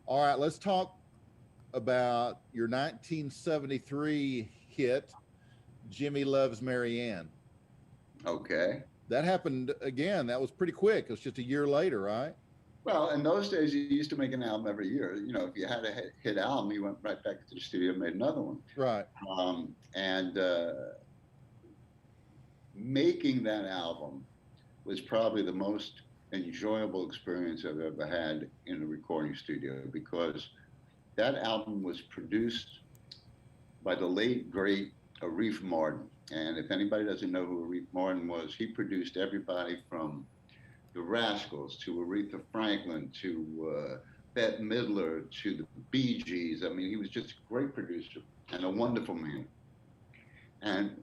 All right, let's talk about your 1973 hit, Jimmy Loves Marianne. Okay. That happened again. That was pretty quick. It was just a year later, right? Well, in those days, you used to make an album every year. You know, if you had a hit album, you went right back to the studio and made another one. Right. And making that album was probably the most enjoyable experience I've ever had in a recording studio because that album was produced by the late, great Arif Martin. And if anybody doesn't know who Arif Martin was, he produced everybody from the Rascals to Aretha Franklin to Bette Midler to the Bee Gees. I mean, he was just a great producer and a wonderful man. And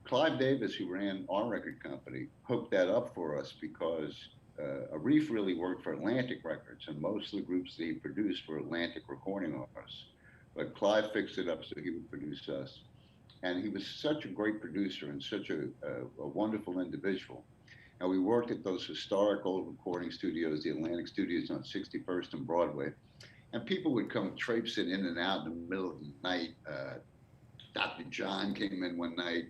Clive Davis, who ran our record company, hooked that up for us because Arif really worked for Atlantic Records, and most of the groups that he produced were Atlantic recording artists. But Clive fixed it up so he would produce us. And he was such a great producer and such a wonderful individual. And we worked at those historic old recording studios, the Atlantic Studios on 61st and Broadway. And people would come traipsing in and out in the middle of the night. Dr. John came in one night,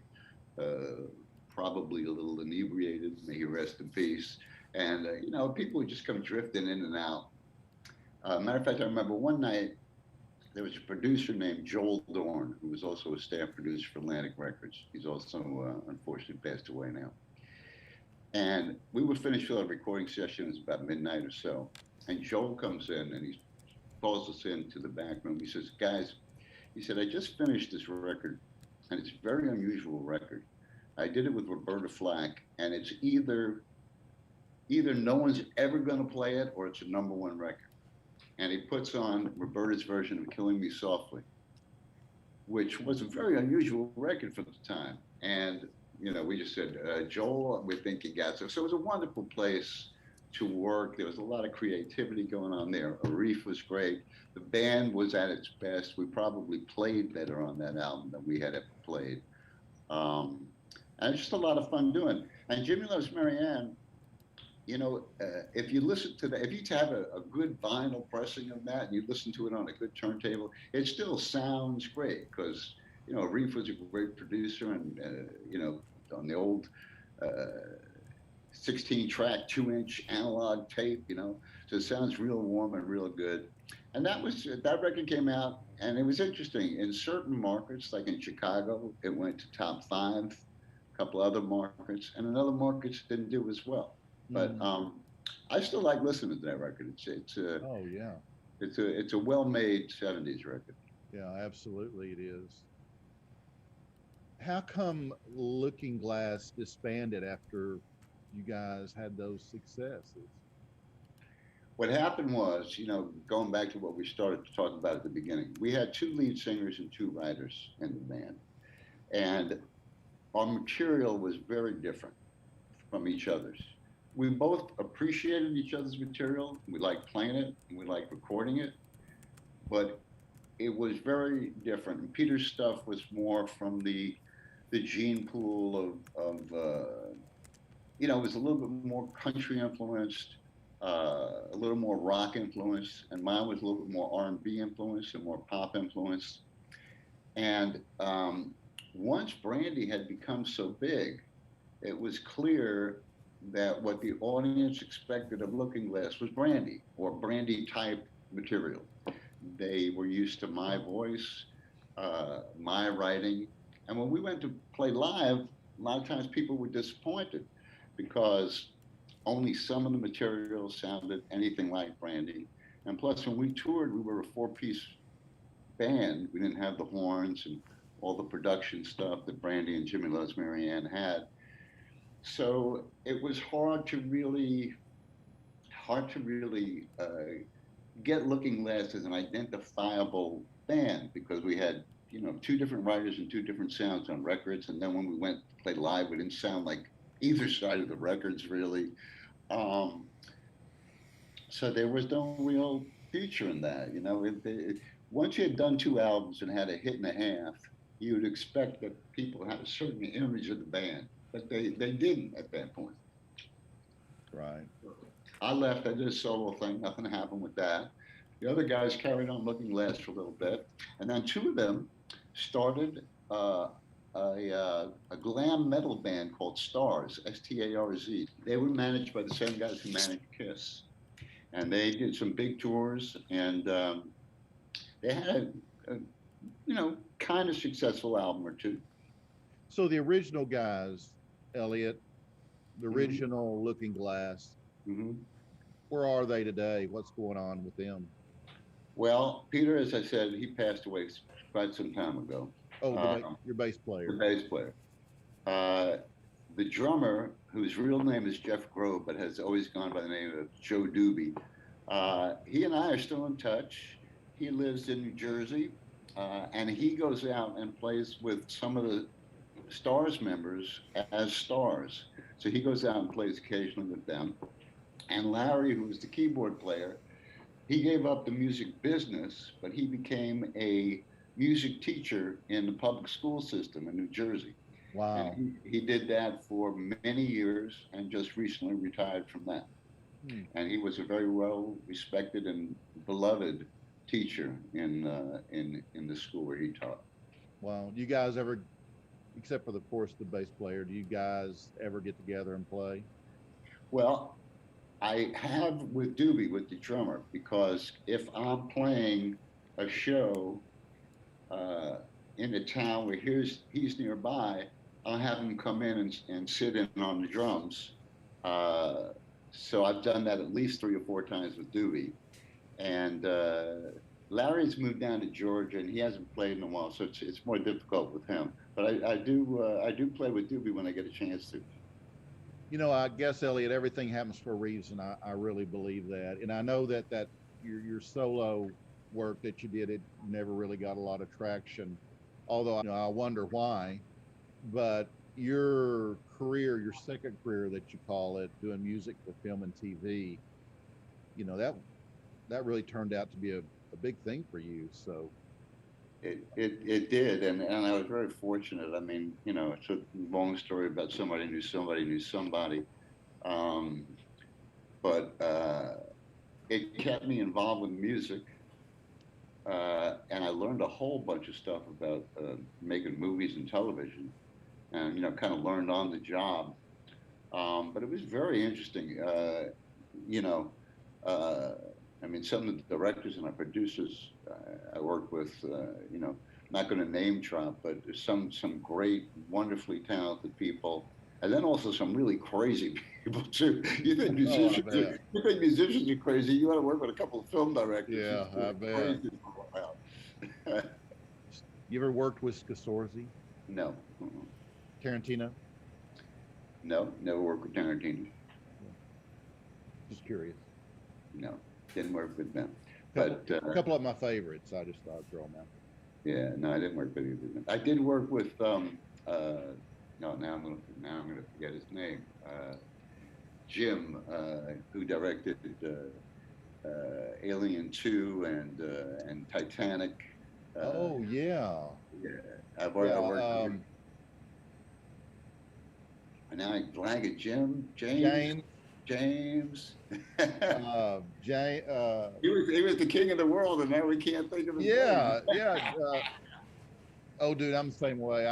uh, probably a little inebriated, may he rest in peace. And, people would just come drifting in and out. Matter of fact, I remember one night there was a producer named Joel Dorn, who was also a staff producer for Atlantic Records. He's also unfortunately passed away now. And we were finished with our recording session. It was about midnight or so. And Joel comes in and he calls us into the back room. He says, guys, he said, I just finished this record, and it's a very unusual record. I did it with Roberta Flack, and it's either no one's ever going to play it or it's a number one record. And he puts on Roberta's version of Killing Me Softly, which was a very unusual record for the time. And, we just said, Joel, we think you got so. So it was a wonderful place to work. There was a lot of creativity going on there. Arif was great. The band was at its best. We probably played better on that album than we had ever played. And it's just a lot of fun doing. And Jimmy Loves Marianne, if you listen to that, if you have a good vinyl pressing of that and you listen to it on a good turntable, it still sounds great because, Reef was a great producer and, on the old 16 track, 2-inch analog tape, so it sounds real warm and real good. And that record came out and it was interesting. In certain markets, like in Chicago, it went to top five, a couple other markets, and in other markets didn't do as well. But Mm. I still like listening to that record. Oh yeah. It's a well-made '70s record. Yeah, absolutely it is. How come Looking Glass disbanded after you guys had those successes? What happened was, going back to what we started to talk about at the beginning, we had two lead singers and two writers in the band, and our material was very different from each other's. We both appreciated each other's material. We liked playing it, and we liked recording it, but it was very different. And Peter's stuff was more from the gene pool it was a little bit more country influenced, a little more rock influenced, and mine was a little bit more R&B influenced and more pop influenced. And once Brandy had become so big, it was clear that what the audience expected of Looking Glass was Brandy or Brandy type material. They were used to my voice, my writing. And when we went to play live, a lot of times people were disappointed because only some of the material sounded anything like Brandy. And plus, when we toured, we were a four-piece band. We didn't have the horns and all the production stuff that Brandy and Jimmy Loves Marianne had. So it was hard to really get Looking Glass as an identifiable band because we had two different writers and two different sounds on records, and then when we went to play live, we didn't sound like either side of the records really. Um, so there was no real future in that. Once you had done two albums and had a hit and a half, you would expect that people had a certain image of the band, but they didn't at that point. Right. I left. I did a solo thing. Nothing happened with that. The other guys carried on Looking Glass for a little bit, and then two of them started a glam metal band called Stars, Starz. They were managed by the same guys who managed Kiss, and they did some big tours, and they had a kind of successful album or two. So the original guys, Elliot, the Mm-hmm. original Looking Glass, Mm-hmm. where are they today? What's going on with them? Well, Peter, as I said, he passed away quite some time ago. Oh, Um, your bass the player. bass player. Uh, the drummer, whose real name is Jeff Grove, but has always gone by the name of Joe Doobie, he and I are still in touch. He lives in New Jersey, and he goes out and plays with some of the Stars members as stars. So he goes out and plays occasionally with them. And Larry, who was the keyboard player, he gave up the music business, but he became a music teacher in the public school system in New Jersey. And Wow. he did that for many years and just recently retired from that. Hmm. And he was a very well respected and beloved teacher in the school where he taught. Wow. Do you guys ever, except for the, of course, the bass player, do you guys ever get together and play? Well, I have with Doobie, with the drummer, because if I'm playing a show uh, in a town where he's nearby, I'll have him come in and sit in on the drums. Uh, so I've done that at least 3 or 4 times with Doobie. And Larry's moved down to Georgia, and he hasn't played in a while, so it's more difficult with him. But I do play with Doobie when I get a chance to. I guess Elliot, everything happens for a reason. I really believe that, and I know that your solo work that you did, it never really got a lot of traction. Although I wonder why. But your career, your second career that you call it, doing music for film and TV, that really turned out to be a big thing for you. So It did, and I was very fortunate. I mean, it's a long story about somebody knew somebody knew somebody, um, but it kept me involved with music, and I learned a whole bunch of stuff about making movies and television, and kind of learned on the job. But it was very interesting. You know, uh, I mean, some of the directors and our producers I worked with, not going to name drop, but there's some great, wonderfully talented people, and then also some really crazy people too. oh, I bet. You think musicians are crazy? You want to work with a couple of film directors Yeah, who's I bet. crazy for a while. You ever worked with Scorsese, No, mm-mm. Tarantino? No, never worked with Tarantino. Yeah, just curious. No, didn't work with them. Couple, But couple of my favorites. I just thought I'd throw them out yeah, no, I didn't work with either of them. I did work with no, now I'm gonna forget his name. Jim, who directed Alien 2 and Titanic. there. Uh, Oh yeah, yeah, I yeah. worked with, and now I blank it. James, James. Jay. He was the king of the world, and now we can't think of his name. Yeah, yeah. Oh, dude, I'm the same way.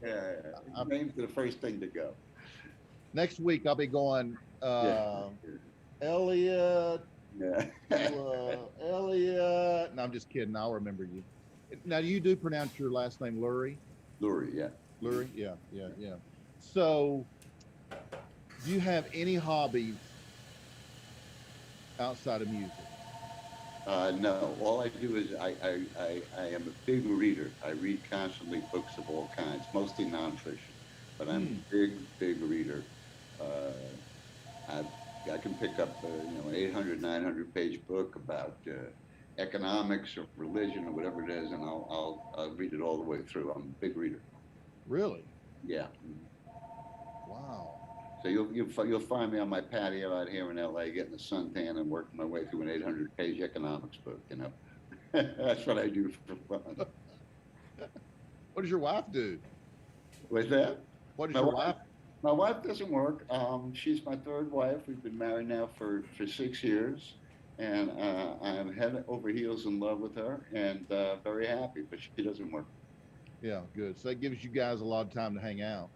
Yeah, I'm, name's the first thing to go. next week I'll be going. Yeah, Elliot, yeah. Elliot. No, I'm just kidding. I'll remember you. Now, you do pronounce your last name Lurie? Lurie, yeah. Lurie? Yeah, yeah, yeah. So, do you have any hobbies outside of music? No, all I do is I am a big reader. I read constantly books of all kinds, mostly nonfiction, but I'm Hmm. a big reader. Uh, I, I can pick up, an 800, 900 page book about economics or religion or whatever it is, and I'll read it all the way through. I'm a big reader. Really? Yeah. Wow. So you'll find me on my patio out here in LA getting a suntan and working my way through an 800 page economics book. That's what I do for fun. What does your wife do? With that, What does my your wife, wife? my wife doesn't work. She's my third wife. We've been married now for 6 years, and I am head over heels in love with her and very happy, but she doesn't work. Yeah, good. So that gives you guys a lot of time to hang out.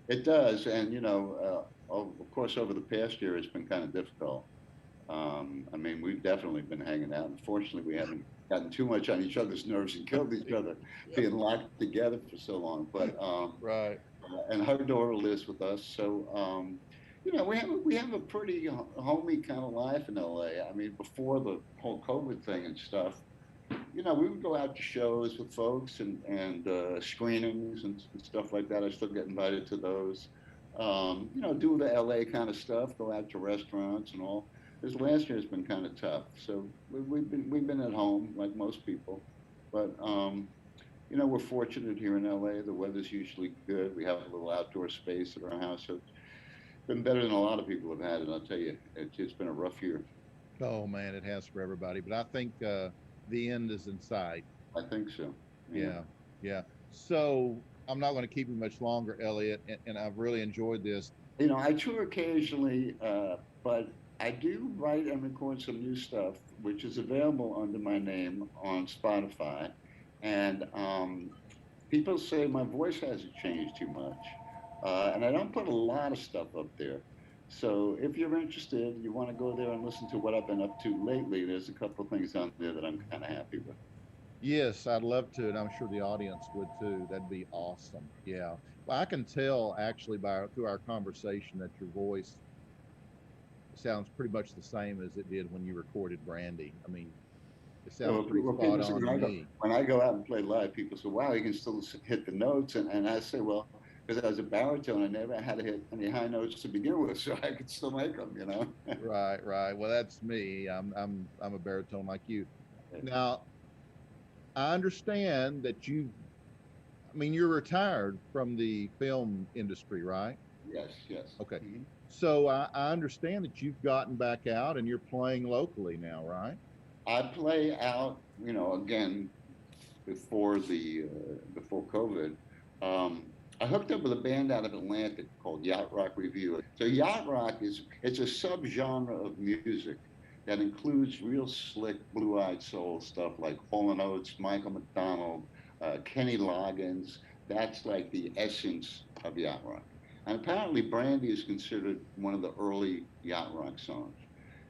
It does, and of course, over the past year, it's been kind of difficult. I mean, we've definitely been hanging out. Unfortunately, we haven't gotten too much on each other's nerves and killed each other being locked together for so long. But Right. and her daughter lives with us, so we have a pretty homey kind of life in LA. I mean, before the whole COVID thing and stuff, we would go out to shows with folks and screenings and stuff like that. I still get invited to those. Do the LA kind of stuff, go out to restaurants and all. This last year has been kind of tough, so we've been at home like most people, but we're fortunate here in LA. The weather's usually good. We have a little outdoor space at our house, so it's been better than a lot of people have had. And I'll tell you, it's been a rough year. Oh man, it has for everybody. But I think the end is in sight. I think so. Yeah. Yeah, yeah. So I'm not going to keep you much longer, Elliot, and I've really enjoyed this. I tour occasionally, but I do write and record some new stuff, which is available under my name on Spotify. And people say my voice hasn't changed too much. And I don't put a lot of stuff up there. So if you're interested, you want to go there and listen to what I've been up to lately, there's a couple of things on there that I'm kind of happy with. Yes, I'd love to, and I'm sure the audience would too. That'd be awesome. Yeah. Well, I can tell actually by through our conversation that your voice sounds pretty much the same as it did when you recorded Brandy. I mean, it sounds pretty Well, spot people say on to me. when I go out and play live, people say, "Wow, you can still hit the notes," and I say, "Well, because I was a baritone, I never had to hit any high notes to begin with, so I could still make them." Right, right. Well, that's me. I'm a baritone like you. Now, I understand that I mean, you're retired from the film industry, right? Yes, yes. Okay. Mhm. So I understand that you've gotten back out and you're playing locally now, right? I play out, again before COVID. Um, I hooked up with a band out of Atlanta called Yacht Rock Review. So Yacht Rock it's a subgenre of music that includes real slick, blue-eyed soul stuff like Hall and Oates, Michael McDonald, Kenny Loggins. That's like the essence of yacht rock. And apparently, Brandy is considered one of the early yacht rock songs.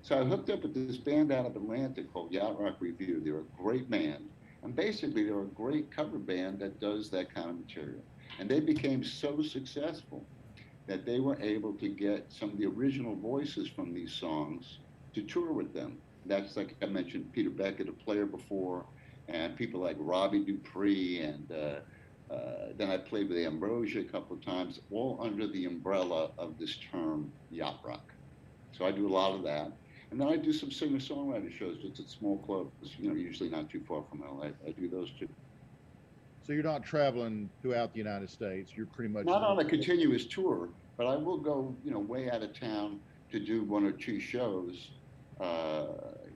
So I hooked up with this band out of Atlanta called Yacht Rock Review. They're a great band. And basically, they're a great cover band that does that kind of material. And they became so successful that they were able to get some of the original voices from these songs to tour with them. That's like I mentioned, Peter Beckett, a player before, and people like Robbie Dupree, and then I played with Ambrosia a couple of times, all under the umbrella of this term yacht rock. So I do a lot of that. And then I do some singer-songwriter shows just at small clubs, usually not too far from LA. I do those too. So you're not traveling throughout the United States. You're pretty much Not on a continuous tour, but I will go, way out of town to do one or two shows, uh,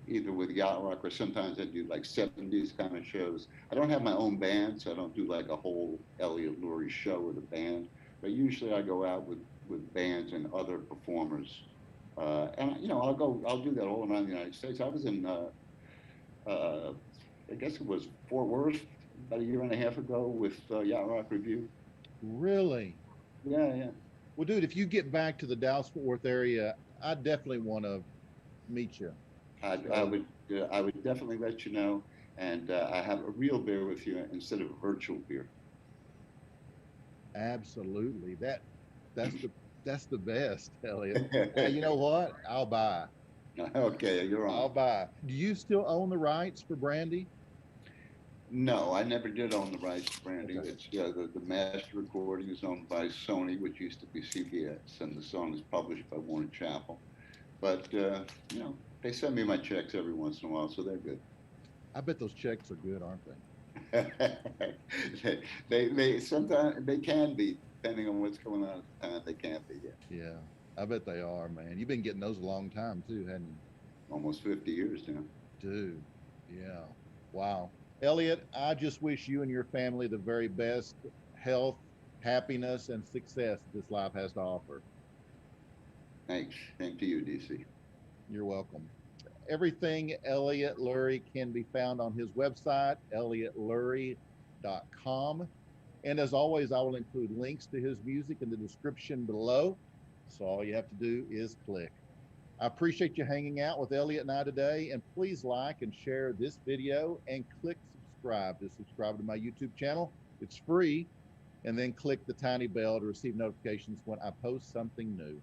either with yacht rock or sometimes I do like 70s kind of shows. I don't have my own band, so I don't do like a whole Elliot Lurie show with a band. But usually I go out with bands and other performers, and I'll do that all around the United States. I was in, uh, I guess it was Fort Worth about a year and a half ago with Yacht Rock Review. really. Yeah, yeah. Well, dude, if you get back to the Dallas Fort Worth area, I definitely want to meet you. I So would I would definitely let you know, and I have a real beer with you instead of a virtual beer. absolutely. That's the that's the best, Elliot. You know what? I'll buy. Okay, you're I'll on. buy. Do you still own the rights for Brandy? No, I never did own the rights to Brandy. Okay. It's the master recording is owned by Sony, which used to be CBS, and the song is published by Warner Chappell. But they send me my checks every once in a while, so they're good. I bet those checks are good, aren't they? they sometimes they can be depending on what's going on at the time. They can be, yeah. Yeah, I bet they are, man. You've been getting those a long time too, hadn't you? Almost 50 years now. Dude, yeah. Wow. Elliot, I just wish you and your family the very best health, happiness, and success this life has to offer. Thanks. Same to you, DC. You're welcome. Everything Elliot Lurie can be found on his website, elliotllurie.com. And as always, I will include links to his music in the description below. So all you have to do is click. I appreciate you hanging out with Elliot and I today. And please like and share this video and click subscribe to subscribe to my YouTube channel. It's free. And then click the tiny bell to receive notifications when I post something new.